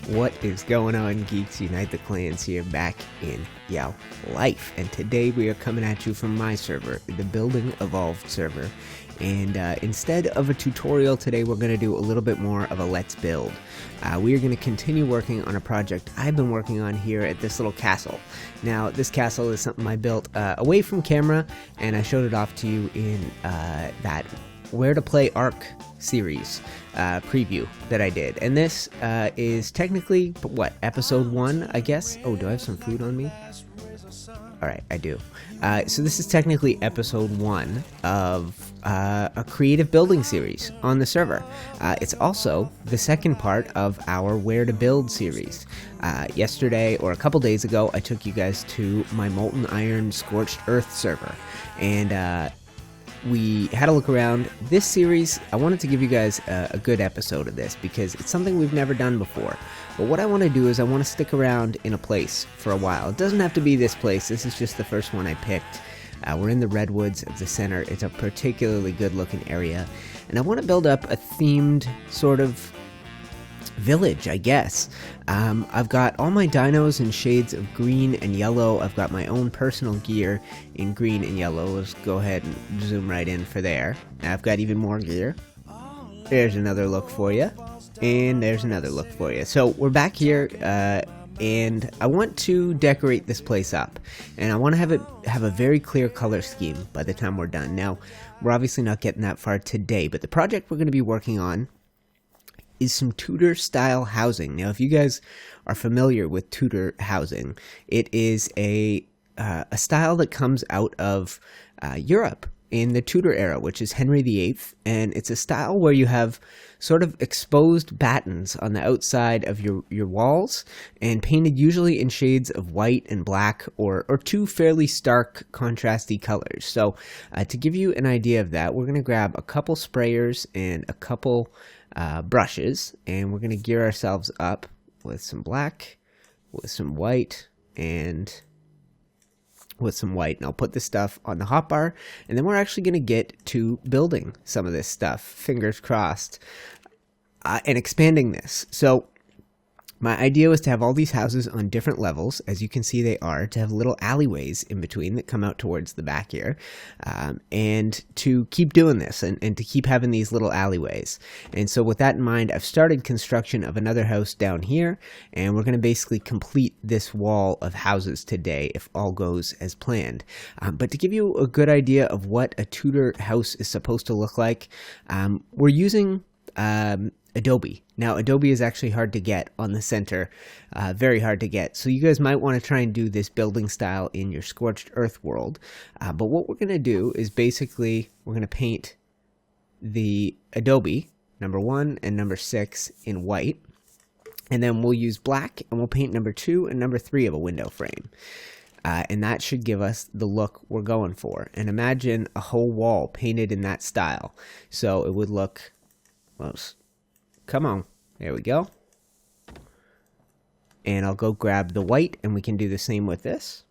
What is going on, geeks? UniteTheClans here, back in life, and today we are coming at you from my server, the Building Evolved server. And instead of a tutorial today, we're going to do a little bit more of a let's build. We are going to continue working on a project I've been working on here at this little castle. Now, this castle is something I built away from camera, and I showed it off to you in that Where To Play Ark series preview that I did. And this is technically, what, episode 1, I guess? Oh, do I have some food on me? Alright, I do. So this is technically episode 1 of a creative building series on the server. It's also the second part of our Where To Build series. Yesterday, or a couple days ago, I took you guys to my Molten Iron Scorched Earth server. And we had a look around. This series, I wanted to give you guys a good episode of this because it's something we've never done before. But what I want to do is I want to stick around in a place for a while. It doesn't have to be this place. This is just the first one I picked. We're in the redwoods of the center. It's a particularly good looking area. And I want to build up a themed sort of village, I guess. I've got all my dinos in shades of green and yellow. I've got my own personal gear in green and yellow. Let's go ahead and zoom right in for there. I've got even more gear. There's another look for you. And there's another look for you. So we're back here, and I want to decorate this place up. And I want to have a very clear color scheme by the time we're done. Now, we're obviously not getting that far today, but the project we're going to be working on is some Tudor style housing. Now, if you guys are familiar with Tudor housing, it is a style that comes out of Europe in the Tudor era, which is Henry VIII, and it's a style where you have sort of exposed battens on the outside of your walls, and painted usually in shades of white and black, or two fairly stark contrasty colors. So to give you an idea of that, we're going to grab a couple sprayers and a couple brushes, and we're going to gear ourselves up with some black, with some white, and with some white. And I'll put this stuff on the hotbar, and then we're actually going to get to building some of this stuff, fingers crossed, and expanding this. So my idea was to have all these houses on different levels. As you can see, they are, to have little alleyways in between that come out towards the back here, and to keep doing this, and to keep having these little alleyways. And so with that in mind, I've started construction of another house down here, and we're going to basically complete this wall of houses today if all goes as planned. But to give you a good idea of what a Tudor house is supposed to look like, we're using Adobe. Now, Adobe is actually hard to get on the center, very hard to get. So you guys might want to try and do this building style in your Scorched Earth world. But what we're going to do is basically we're going to paint the Adobe number 1 and number 6 in white. And then we'll use black, and we'll paint number 2 and number 3 of a window frame. And that should give us the look we're going for. And imagine a whole wall painted in that style. So it would look, well, come on, there we go. And I'll go grab the white, and we can do the same with this.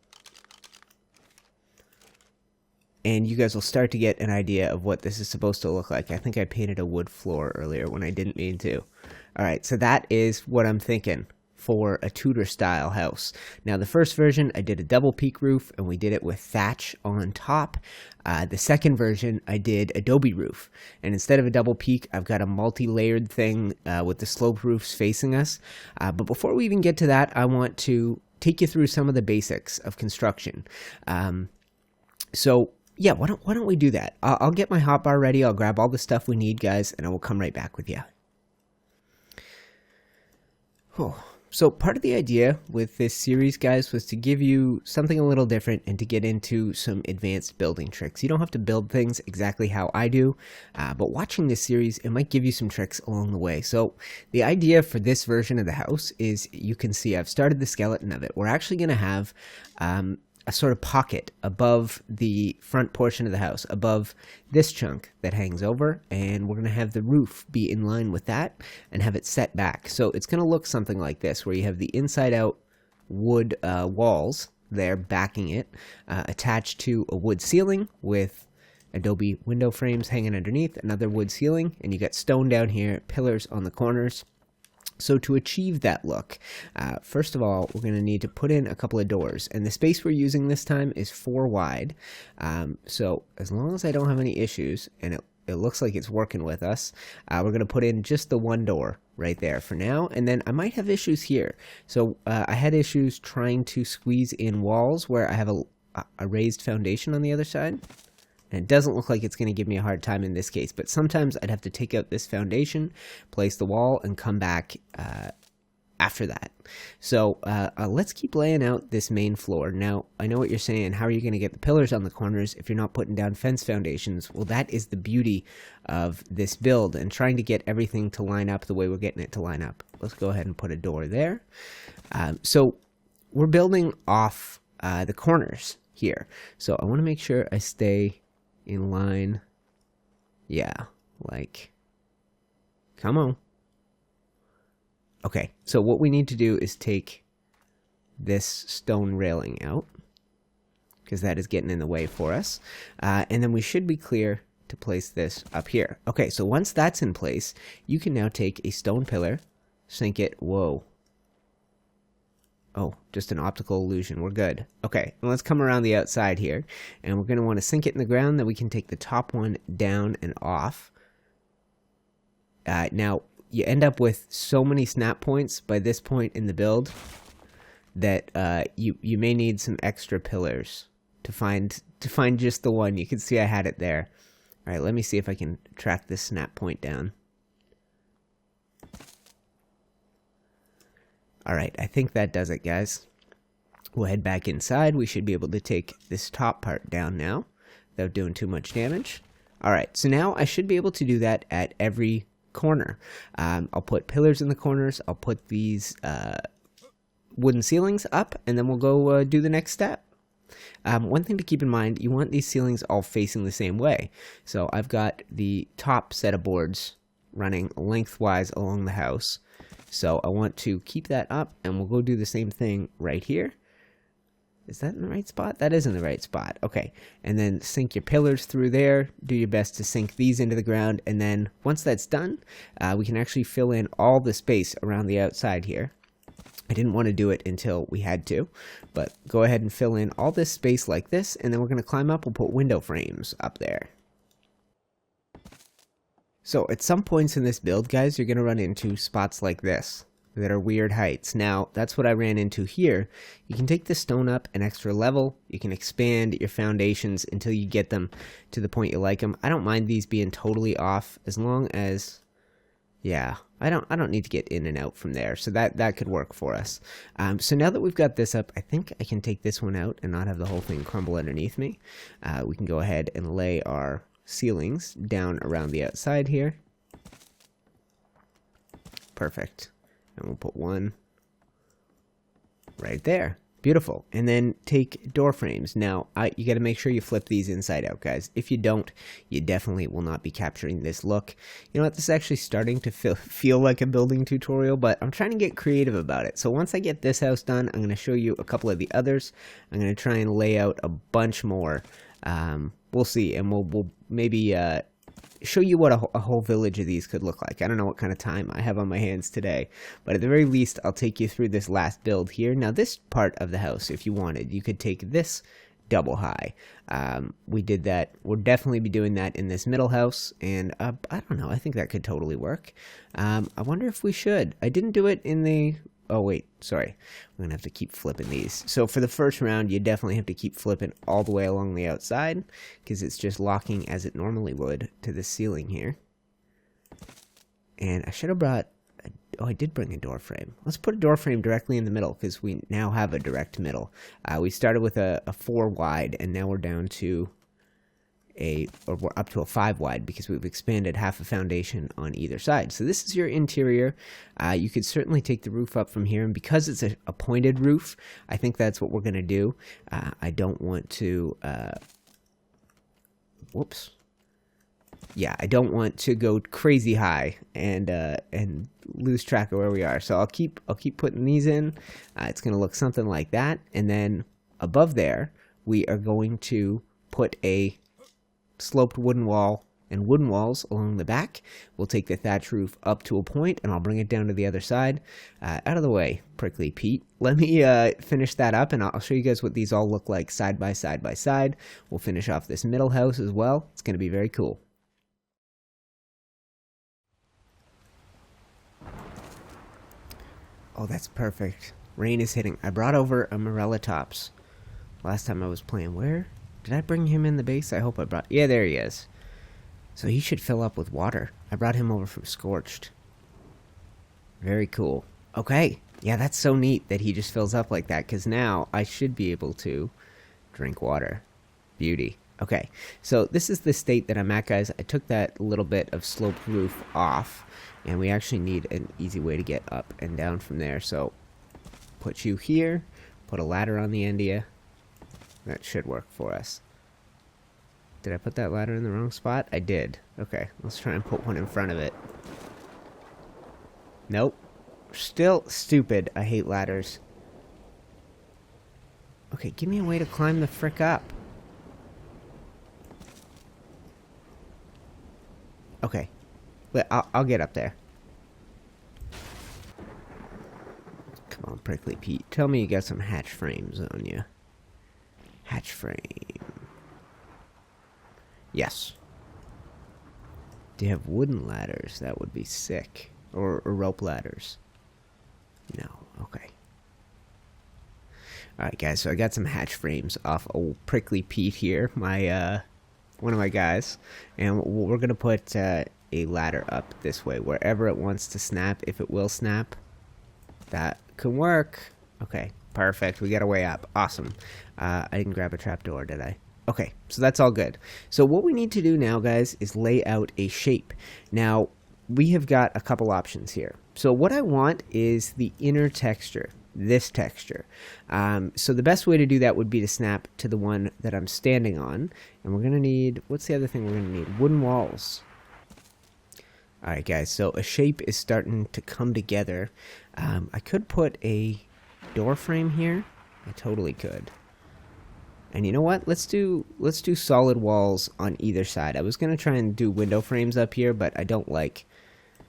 And you guys will start to get an idea of what this is supposed to look like. I think I painted a wood floor earlier when I didn't mean to. Alright, so that is what I'm thinking for a Tudor style house. Now, the first version I did a double peak roof, and we did it with thatch on top. The second version I did Adobe roof, and instead of a double peak, I've got a multi-layered thing with the sloped roofs facing us. But before we even get to that, I want to take you through some of the basics of construction. So yeah, why don't we do that? I'll get my hotbar ready, I'll grab all the stuff we need, guys, and I will come right back with you. Oh. So part of the idea with this series, guys, was to give you something a little different and to get into some advanced building tricks. You don't have to build things exactly how I do, but watching this series, it might give you some tricks along the way. So the idea for this version of the house is, you can see I've started the skeleton of it. We're actually going to have a sort of pocket above the front portion of the house, above this chunk that hangs over, and we're going to have the roof be in line with that and have it set back. So it's going to look something like this, where you have the inside out wood walls there backing it, attached to a wood ceiling with Adobe window frames hanging underneath, another wood ceiling, and you got stone down here, pillars on the corners. So to achieve that look, first of all, we're going to need to put in a couple of doors. And the space we're using this time is 4 wide. So as long as I don't have any issues, and it looks like it's working with us, we're going to put in just the 1 door right there for now. And then I might have issues here. So I had issues trying to squeeze in walls where I have a raised foundation on the other side. And it doesn't look like it's going to give me a hard time in this case, but sometimes I'd have to take out this foundation, place the wall, and come back after that. So let's keep laying out this main floor. Now, I know what you're saying. How are you going to get the pillars on the corners if you're not putting down fence foundations? Well, that is the beauty of this build and trying to get everything to line up the way we're getting it to line up. Let's go ahead and put a door there. So we're building off the corners here. So I want to make sure I stay in line. Yeah, like, come on. Okay, so what we need to do is take this stone railing out, because that is getting in the way for us. And then we should be clear to place this up here. Okay, so once that's in place, you can now take a stone pillar, sink it. Whoa. Oh, just an optical illusion. We're good. Okay, and let's come around the outside here. And we're going to want to sink it in the ground. Then we can take the top one down and off. Now, you end up with so many snap points by this point in the build that you may need some extra pillars to find just the one. You can see I had it there. All right, let me see if I can track this snap point down. Alright, I think that does it, guys. We'll head back inside. We should be able to take this top part down now without doing too much damage. Alright, so now I should be able to do that at every corner. I'll put pillars in the corners. I'll put these wooden ceilings up, and then we'll go do the next step. One thing to keep in mind, you want these ceilings all facing the same way. So I've got the top set of boards running lengthwise along the house. So I want to keep that up, and we'll go do the same thing right here. Is that in the right spot? That is in the right spot. Okay, and then sink your pillars through there. Do your best to sink these into the ground, and then once that's done, we can actually fill in all the space around the outside here. I didn't want to do it until we had to, but go ahead and fill in all this space like this, and then we're going to climb up. We'll put window frames up there. So at some points in this build, guys, you're going to run into spots like this that are weird heights. Now, that's what I ran into here. You can take the stone up an extra level. You can expand your foundations until you get them to the point you like them. I don't mind these being totally off as long as, yeah, I don't need to get in and out from there. So that could work for us. So now that we've got this up, I think I can take this one out and not have the whole thing crumble underneath me. We can go ahead and lay our ceilings down around the outside here. Perfect. And we'll put one right there. Beautiful. And then take door frames. Now, you got to make sure you flip these inside out, guys. If you don't, you definitely will not be capturing this look. You know what? This is actually starting to feel like a building tutorial, but I'm trying to get creative about it. So once I get this house done, I'm going to show you a couple of the others. I'm going to try and lay out a bunch more. We'll see, and we'll maybe show you what a whole village of these could look like. I don't know what kind of time I have on my hands today, but at the very least, I'll take you through this last build here. Now, this part of the house, if you wanted, you could take this double high. We did that. We'll definitely be doing that in this middle house, and I don't know. I think that could totally work. I wonder if we should. I didn't do it in the... Oh, wait, sorry. I'm going to have to keep flipping these. So for the first round, you definitely have to keep flipping all the way along the outside, because it's just locking as it normally would to the ceiling here. And I should have brought... Oh, I did bring a door frame. Let's put a door frame directly in the middle, because we now have a direct middle. We started with a 4 wide, and now we're down to we're up to a 5 wide because we've expanded half a foundation on either side. So this is your interior. You could certainly take the roof up from here, and because it's a pointed roof, I think that's what we're going to do. I don't want to whoops. Yeah, I don't want to go crazy high and lose track of where we are. So I'll keep putting these in. It's going to look something like that, and then above there we are going to put a sloped wooden wall and wooden walls along the back. We'll take the thatch roof up to a point, and I'll bring it down to the other side. Out of the way, Prickly Pete. Let me finish that up, and I'll show you guys what these all look like side by side by side. We'll finish off this middle house as well. It's going to be very cool. Oh, that's perfect. Rain is hitting. I brought over a Morella Tops last time I was playing. Where? Did I bring him in the base? I hope I brought... Yeah, there he is. So he should fill up with water. I brought him over from Scorched. Very cool. Okay. Yeah, that's so neat that he just fills up like that, because now I should be able to drink water. Beauty. Okay. So this is the state that I'm at, guys. I took that little bit of sloped roof off, and we actually need an easy way to get up and down from there. So put you here. Put a ladder on the end of you. That should work for us. Did I put that ladder in the wrong spot? I did. Okay, let's try and put one in front of it. Nope. Still stupid. I hate ladders. Okay, give me a way to climb the frick up. Okay. I'll get up there. Come on, Prickly Pete. Tell me you got some hatch frames on you. Hatch frame. Yes. Do you have wooden ladders? That would be sick. Or rope ladders. No. Okay. Alright, guys. So I got some hatch frames off old Prickly Pete here. My, one of my guys. And we're going to put a ladder up this way. Wherever it wants to snap. If it will snap. That can work. Okay. Perfect. We got a way up. Awesome. I didn't grab a trapdoor, did I? Okay, so that's all good. So what we need to do now, guys, is lay out a shape. Now, we have got a couple options here. So what I want is the inner texture, this texture. So the best way to do that would be to snap to the one that I'm standing on. And we're going to need, what's the other thing we're going to need? Wooden walls. All right, guys, so a shape is starting to come together. I could put a door frame here. I totally could. And you know what? Let's do solid walls on either side. I was going to try and do window frames up here, but I don't like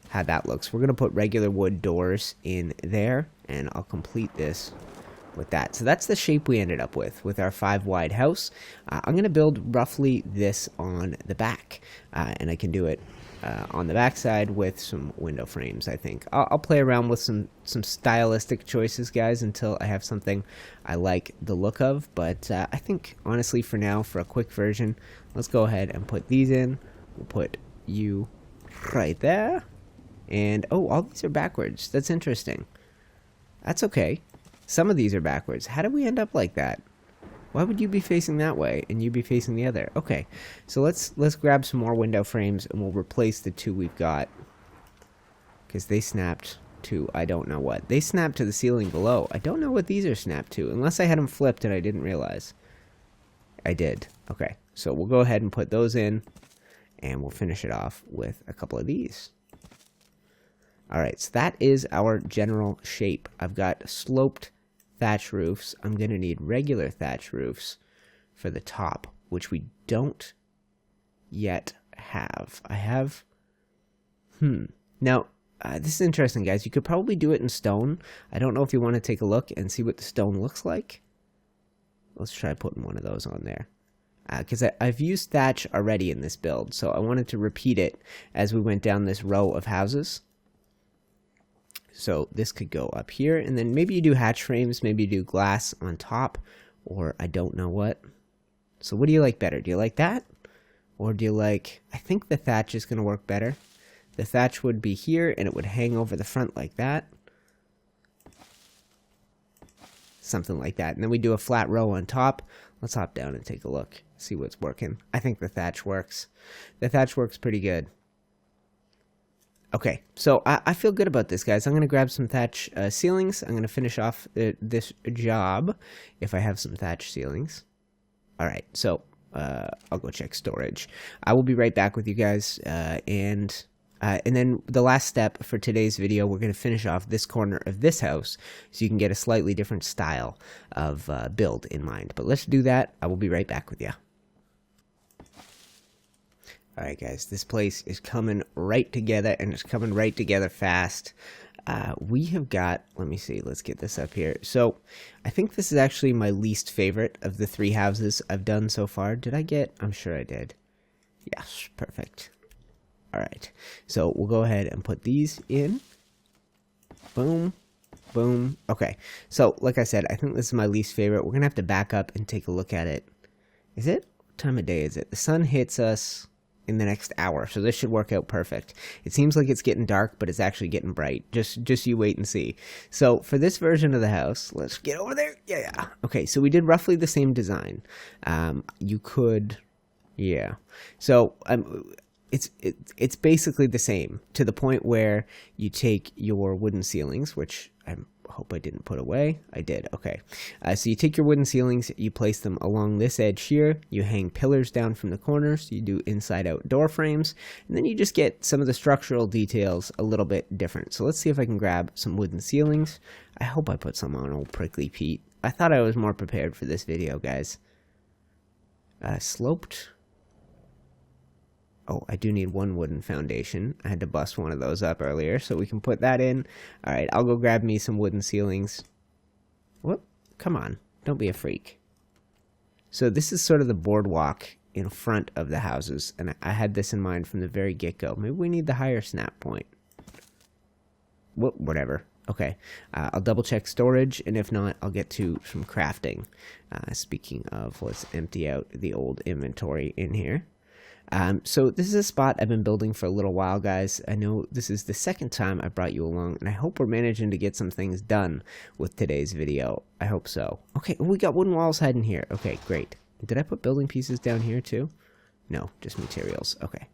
how that looks. We're going to put regular wood doors in there, and I'll complete this with that. So that's the shape we ended up with our 5-wide house. I'm going to build roughly this on the back, and I can do it on the back side with some window frames, I think. I'll play around with some stylistic choices, guys, until I have something I like the look of. But I think, honestly, for now, for a quick version, let's go ahead and put these in. We'll put you right there. And, oh, all these are backwards. That's interesting. That's okay. Some of these are backwards. How did we end up like that? Why would you be facing that way and you be facing the other? Okay, so let's grab some more window frames and we'll replace the 2 we've got. Because they snapped to I don't know what. They snapped to the ceiling below. I don't know what these are snapped to, unless I had them flipped and I didn't realize. I did. Okay, so we'll go ahead and put those in and we'll finish it off with a couple of these. Alright, so that is our general shape. I've got sloped thatch roofs. I'm going to need regular thatch roofs for the top, which we don't yet have. I have... Now, this is interesting, guys. You could probably do it in stone. I don't know if you want to take a look and see what the stone looks like. Let's try putting one of those on there. Because I've used thatch already in this build, so I wanted to repeat it as we went down this row of houses. So this could go up here, and then maybe you do hatch frames, maybe you do glass on top, or I don't know what. So what do you like better? Do you like that? Or do you like... I think the thatch is going to work better. The thatch would be here, and it would hang over the front like that. Something like that. And then we do a flat row on top. Let's hop down and take a look, see what's working. I think the thatch works. The thatch works pretty good. Okay, so I feel good about this, guys. I'm going to grab some thatch ceilings. I'm going to finish off this job if I have some thatch ceilings. All right, so I'll go check storage. I will be right back with you guys, and then the last step for today's video, we're going to finish off this corner of this house so you can get a slightly different style of build in mind. But let's do that. I will be right back with you. Alright guys, this place is coming right together, and it's coming right together fast. We have got, let me see, let's get this up here. So, I think this is actually my least favorite of the 3 houses I've done so far. Did I get, I'm sure I did. Yes, perfect. Alright, so we'll go ahead and put these in. Boom. Boom. Okay, so like I said, I think this is my least favorite. We're going to have to back up and take a look at it. Is it? What time of day is it? The sun hits us in the next hour, so this should work out perfect. It seems like it's getting dark, but it's actually getting bright. Just you wait and see. So for this version of the house, let's get over there. Yeah. Okay, so we did roughly the same design. You could, yeah. So it's basically the same, to the point where you take your wooden ceilings, which I hope I didn't put away. I did. Okay. So you take your wooden ceilings, you place them along this edge here, you hang pillars down from the corners, you do inside out door frames, and then you just get some of the structural details a little bit different. So let's see if I can grab some wooden ceilings. I hope I put some on old Prickly Pete. I thought I was more prepared for this video, guys. Sloped. Oh, I do need one wooden foundation. I had to bust one of those up earlier, so we can put that in. Alright, I'll go grab me some wooden ceilings. Whoop, come on, don't be a freak. So this is sort of the boardwalk in front of the houses, and I had this in mind from the very get-go. Maybe we need the higher snap point. Whoop, whatever. Okay, I'll double-check storage, and if not, I'll get to some crafting. Speaking of, let's empty out the old inventory in here. So this is a spot I've been building for a little while, guys. I know this is the second time I brought you along, and I hope we're managing to get some things done with today's video. I hope so. Okay, we got wooden walls hiding here. Okay, great. Did I put building pieces down here too? No, just materials. Okay.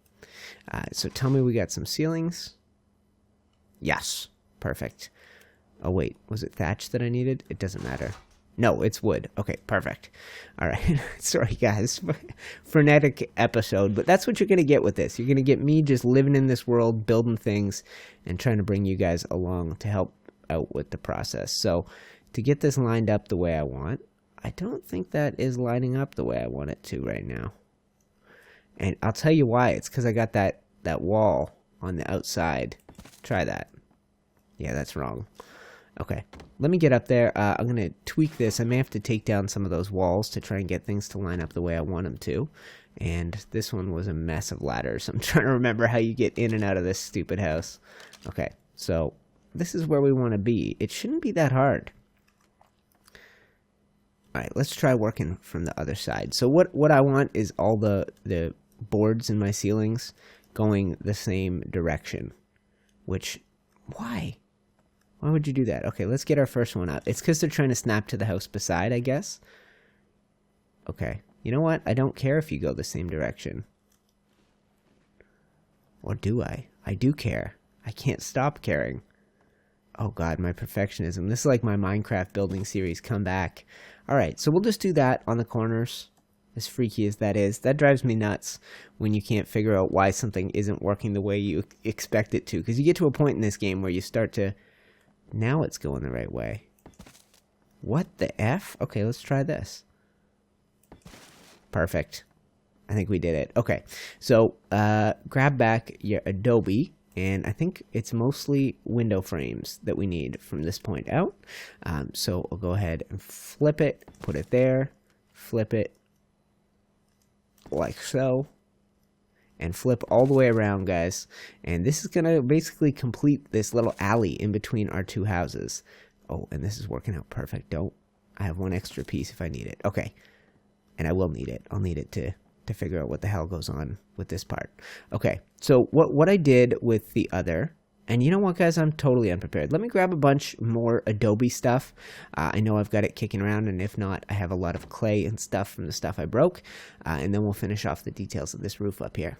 So tell me we got some ceilings. Yes, perfect. Oh wait, was it thatch that I needed? It doesn't matter. No, it's wood. Okay, perfect. All right. Sorry, guys. Frenetic episode, but that's what you're going to get with this. You're going to get me just living in this world, building things, and trying to bring you guys along to help out with the process. So to get this lined up the way I want, I don't think that is lining up the way I want it to right now. And I'll tell you why. It's because I got that wall on the outside. Try that. Yeah, that's wrong. Okay, let me get up there. I'm going to tweak this. I may have to take down some of those walls to try and get things to line up the way I want them to. And this one was a mess of ladders. I'm trying to remember how you get in and out of this stupid house. Okay, so this is where we want to be. It shouldn't be that hard. Alright, let's try working from the other side. So what I want is all the boards in my ceilings going the same direction. Which, why? Why would you do that? Okay, let's get our first one up. It's because they're trying to snap to the house beside, I guess. Okay. You know what? I don't care if you go the same direction. Or do I? I do care. I can't stop caring. Oh god, my perfectionism. This is like my Minecraft building series come back. Alright, so we'll just do that on the corners. As freaky as that is. That drives me nuts when you can't figure out why something isn't working the way you expect it to. Because you get to a point in this game where you start to... Now it's going the right way. What the F? Okay, let's try this. Perfect. I think we did it. Okay, so grab back your Adobe, and I think it's mostly window frames that we need from this point out. So I'll go ahead and flip it, put it there, flip it like so. And flip all the way around, guys. And this is going to basically complete this little alley in between our two houses. Oh, and this is working out perfect. I have one extra piece if I need it. Okay. And I will need it. I'll need it to figure out what the hell goes on with this part. Okay. So what I did with the other... And you know what, guys? I'm totally unprepared. Let me grab a bunch more Adobe stuff. I know I've got it kicking around, and if not, I have a lot of clay and stuff from the stuff I broke. And then we'll finish off the details of this roof up here.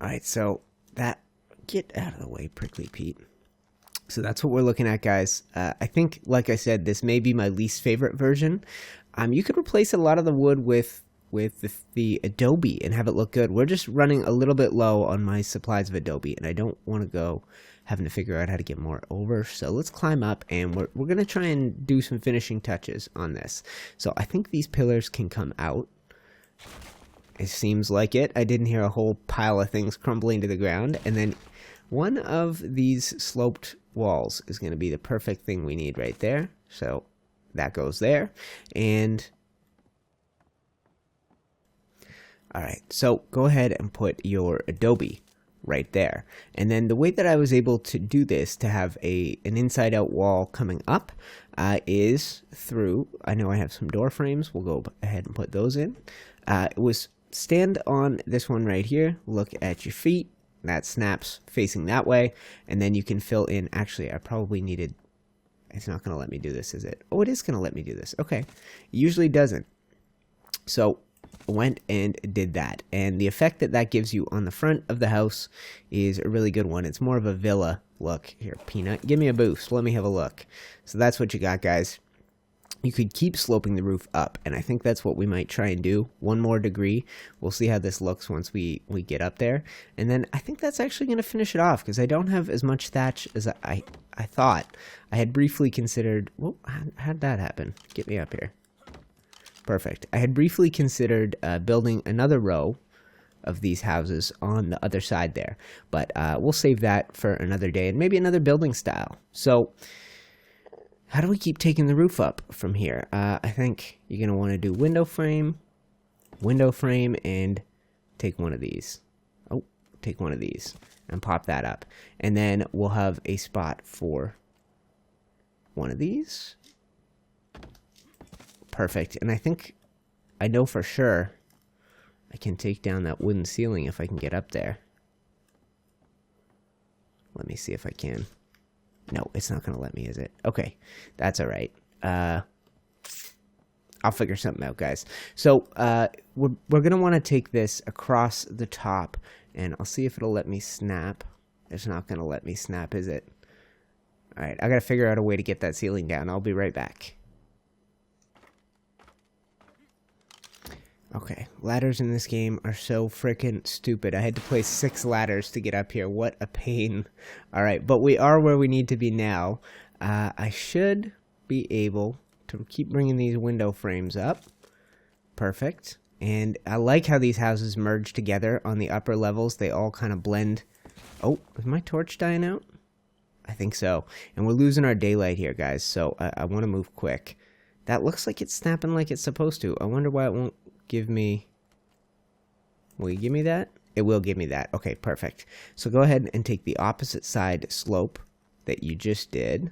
Alright, so that... Get out of the way, Prickly Pete. So that's what we're looking at, guys. I think, like I said, this may be my least favorite version. You could replace a lot of the wood with the Adobe and have it look good. We're just running a little bit low on my supplies of Adobe, and I don't want to go having to figure out how to get more over. So let's climb up, and we're going to try and do some finishing touches on this. So I think these pillars can come out. It seems like it. I didn't hear a whole pile of things crumbling to the ground. And then one of these sloped walls is going to be the perfect thing we need right there. So that goes there. And all right, so go ahead and put your adobe right there. And then the way that I was able to do this, to have an inside out wall coming up, is through, I know I have some door frames, we'll go ahead and put those in. It was stand on this one right here, look at your feet, that snaps facing that way, and then you can fill in, actually I probably needed, it's not going to let me do this, is it? Oh, it is going to let me do this, okay. It usually doesn't. So went and did that, and the effect that that gives you on the front of the house is a really good one. It's more of a villa look. Here, Peanut, give me a boost, let me have a look. So that's what you got, guys. You could keep sloping the roof up, and I think that's what we might try and do. One more degree. We'll see how this looks once we get up there, and then I think that's actually going to finish it off, because I don't have as much thatch as I thought. I had briefly considered, whoa, how'd that happen? Get me up here. Perfect. I had briefly considered building another row of these houses on the other side there, but we'll save that for another day and maybe another building style. So how do we keep taking the roof up from here? I think you're going to want to do window frame, and take one of these. Oh, take one of these and pop that up. And then we'll have a spot for one of these. Perfect. And I think, I know for sure I can take down that wooden ceiling if I can get up there. Let me see if I can. No, it's not going to let me, is it? Okay, that's all right. I'll figure something out, guys. So we're going to want to take this across the top, and I'll see if it'll let me snap. It's not going to let me snap, is it? All right, I got to figure out a way to get that ceiling down. I'll be right back. Okay, ladders in this game are so freaking stupid. I had to place 6 ladders to get up here. What a pain. Alright, but we are where we need to be now. I should be able to keep bringing these window frames up. Perfect. And I like how these houses merge together on the upper levels. They all kind of blend. Oh, is my torch dying out? I think so. And we're losing our daylight here, guys, so I want to move quick. That looks like it's snapping like it's supposed to. I wonder why it won't give me, will you give me that? It will give me that. Okay, perfect. So go ahead and take the opposite side slope that you just did,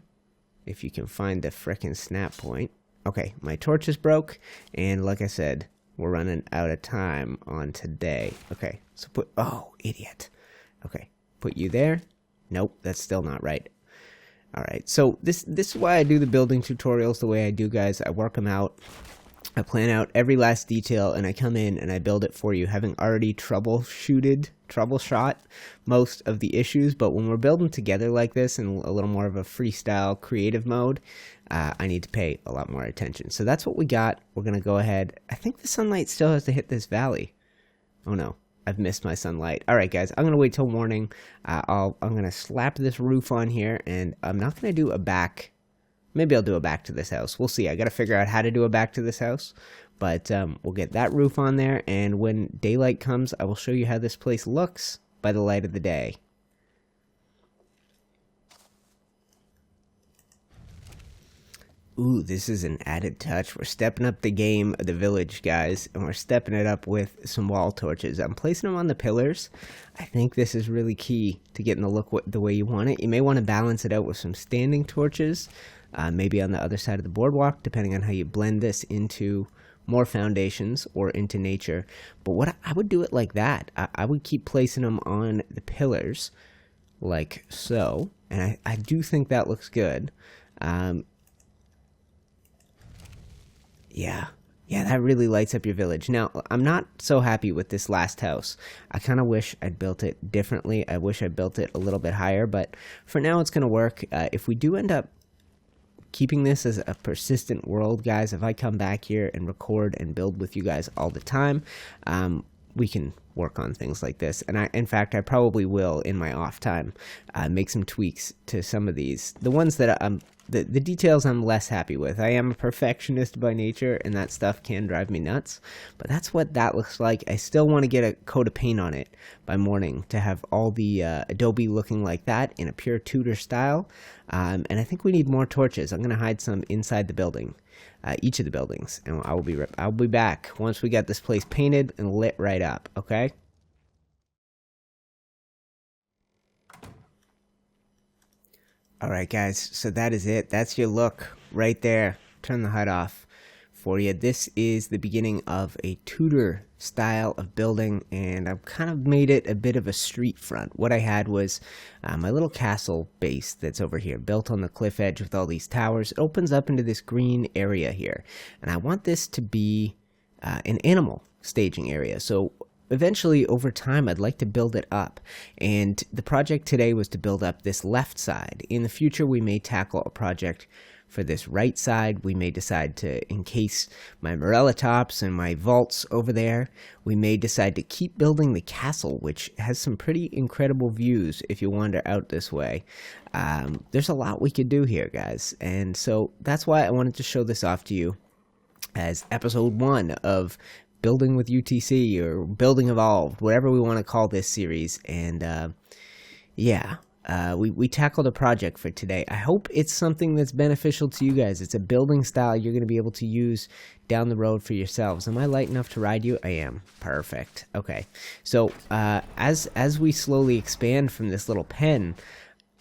if you can find the frickin' snap point. Okay, my torch is broke, and like I said, we're running out of time on today. Okay, so put, oh, idiot. Okay, put you there. Nope, that's still not right. Alright, so this is why I do the building tutorials the way I do, guys. I work them out. I plan out every last detail, and I come in and I build it for you, having already troubleshot most of the issues. But when we're building together like this in a little more of a freestyle creative mode, I need to pay a lot more attention. So that's what we got. We're going to go ahead. I think the sunlight still has to hit this valley. Oh no, I've missed my sunlight. All right, guys, I'm going to wait till morning. I'm going to slap this roof on here, and I'm not going to do a back. Maybe I'll do a back to this house. We'll see. I got to figure out how to do a back to this house. But we'll get that roof on there, and when daylight comes, I will show you how this place looks by the light of the day. Ooh, this is an added touch. We're stepping up the game of the village, guys, and we're stepping it up with some wall torches. I'm placing them on the pillars. I think this is really key to getting the look the way you want it. You may want to balance it out with some standing torches. Maybe on the other side of the boardwalk, depending on how you blend this into more foundations or into nature. But what I would do it like that. I would keep placing them on the pillars like so, and I do think that looks good. Yeah, that really lights up your village. Now, I'm not so happy with this last house. I kind of wish I'd built it differently. I wish I built it a little bit higher, but for now it's going to work. If we do end up keeping this as a persistent world, guys, if I come back here and record and build with you guys all the time, we can work on things like this. And in fact, I probably will in my off time make some tweaks to some of these. The ones that the details I'm less happy with. I am a perfectionist by nature, and that stuff can drive me nuts. But that's what that looks like. I still want to get a coat of paint on it by morning to have all the Adobe looking like that in a pure Tudor style. And I think we need more torches. I'm going to hide some inside the building. Each of the buildings, and I'll be back once we get this place painted and lit right up. Okay. All right, guys. So that is it. That's your look right there. Turn the HUD off for you. This is the beginning of a Tudor style of building, and I've kind of made it a bit of a street front. What I had was my little castle base that's over here, built on the cliff edge with all these towers. It opens up into this green area here, and I want this to be an animal staging area. So eventually, over time, I'd like to build it up, and the project today was to build up this left side. In the future, we may tackle a project for this right side. We may decide to encase my Morella tops and my vaults over there. We may decide to keep building the castle, which has some pretty incredible views if you wander out this way. There's a lot we could do here, guys, and so that's why I wanted to show this off to you as episode 1 of Building with UTC, or Building Evolved, whatever we want to call this series. And yeah, we tackled a project for today. I hope it's something that's beneficial to you guys. It's a building style you're going to be able to use down the road for yourselves. Am I light enough to ride you? I am. Perfect. Okay. So as we slowly expand from this little pen,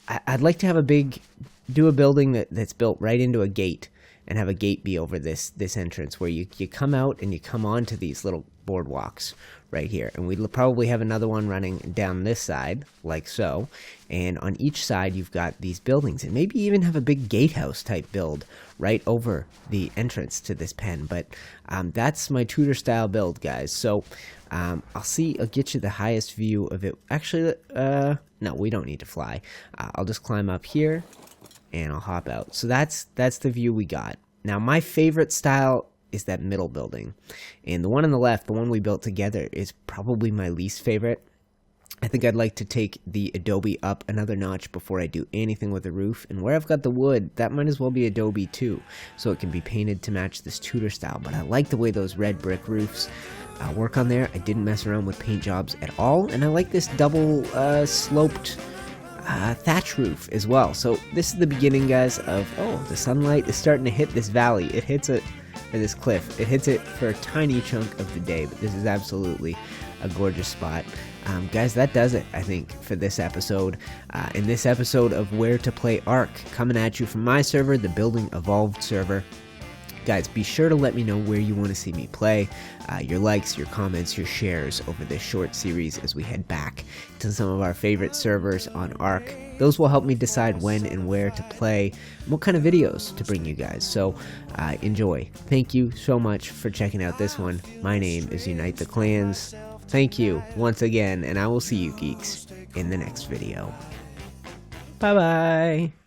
I'd like to have do a building that's built right into a gate, and have a gate be over this entrance where you come out and you come onto these little boardwalks right here. And we'll probably have another one running down this side, like so. And on each side, you've got these buildings, and maybe even have a big gatehouse type build right over the entrance to this pen. But that's my Tudor style build, guys. So I'll get you the highest view of it. Actually, no, we don't need to fly. I'll just climb up here, and I'll hop out. So that's the view we got. Now, my favorite style is that middle building. And the one on the left, the one we built together, is probably my least favorite. I think I'd like to take the Adobe up another notch before I do anything with the roof. And where I've got the wood, that might as well be Adobe too, so it can be painted to match this Tudor style. But I like the way those red brick roofs work on there. I didn't mess around with paint jobs at all. And I like this double sloped thatch roof as well. So this is the beginning, guys, of the sunlight is starting to hit this valley. It hits it, or this cliff. It hits it for a tiny chunk of the day, but this is absolutely a gorgeous spot. Guys, that does it, I think, for this episode. In this episode of Where to Play Ark, coming at you from my server, the Building Evolved server. Guys, be sure to let me know where you want to see me play. Your likes, your comments, your shares over this short series as we head back to some of our favorite servers on Ark. Those will help me decide when and where to play and what kind of videos to bring you guys. So enjoy. Thank you so much for checking out this one. My name is UniteTheClans. Thank you once again, and I will see you geeks in the next video. Bye-bye.